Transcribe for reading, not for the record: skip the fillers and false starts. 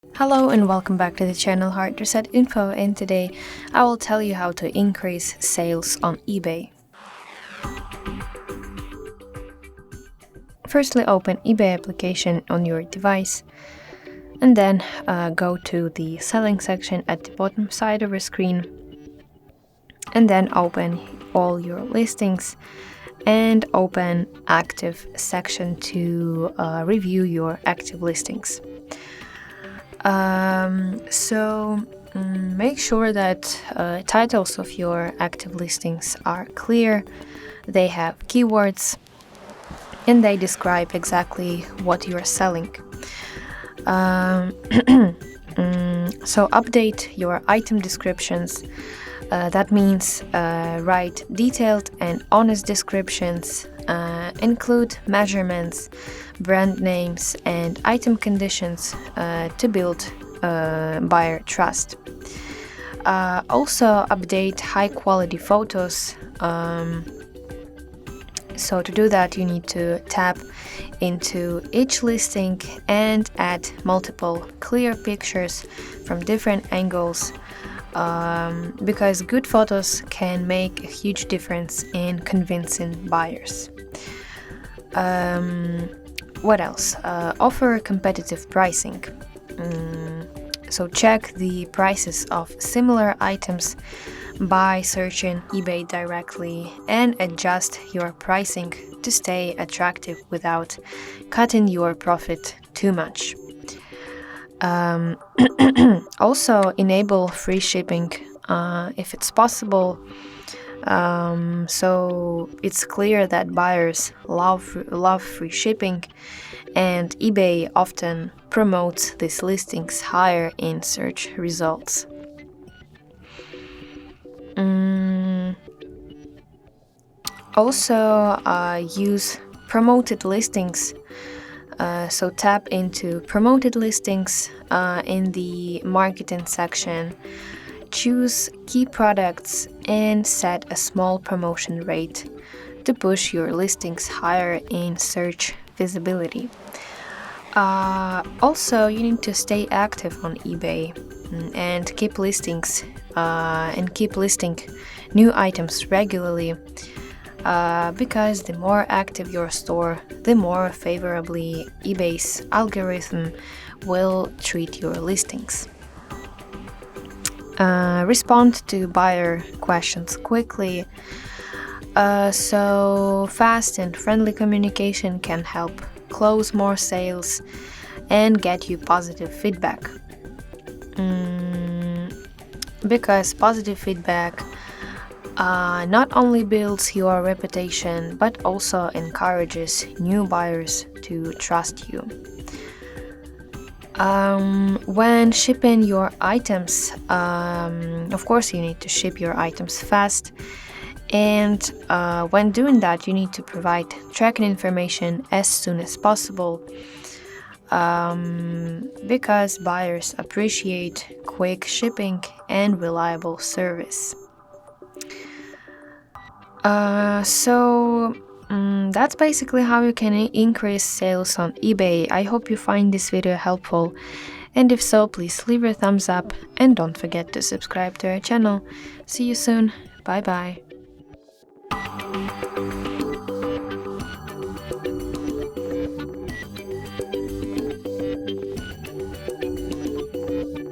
Hello and welcome back to the channel HardReset.Info, and today I will tell you how to increase sales on eBay. Firstly, open eBay application on your device and then go to the selling section at the bottom side of your screen and then open all your listings and open active section to review your active listings. Make sure that titles of your active listings are clear, they have keywords, and they describe exactly what you are selling. So update your item descriptions. That means write detailed and honest descriptions, include measurements, brand names, and item conditions to build buyer trust. Also update high-quality photos. So to do that, you need to tap into each listing and add multiple clear pictures from different angles, because good photos can make a huge difference in convincing buyers. What else? Offer competitive pricing. So check the prices of similar items by searching eBay directly and adjust your pricing to stay attractive without cutting your profit too much. Also enable free shipping if it's possible. So it's clear that buyers love free shipping, and eBay often promotes these listings higher in search results. Also use promoted listings. So tap into promoted listings in the marketing section, choose key products and set a small promotion rate to push your listings higher in search visibility. Also, you need to stay active on eBay and keep listing new items regularly, because the more active your store, the more favorably eBay's algorithm will treat your listings. Respond to buyer questions quickly. So fast and friendly communication can help close more sales and get you positive feedback. Because positive feedback not only builds your reputation but also encourages new buyers to trust you. When shipping your items, of course you need to ship your items fast, and when doing that you need to provide tracking information as soon as possible, because buyers appreciate quick shipping and reliable service. That's basically how you can increase sales on eBay. I hope you find this video helpful, and if so, please leave a thumbs up and don't forget to subscribe to our channel. See you soon. Bye bye.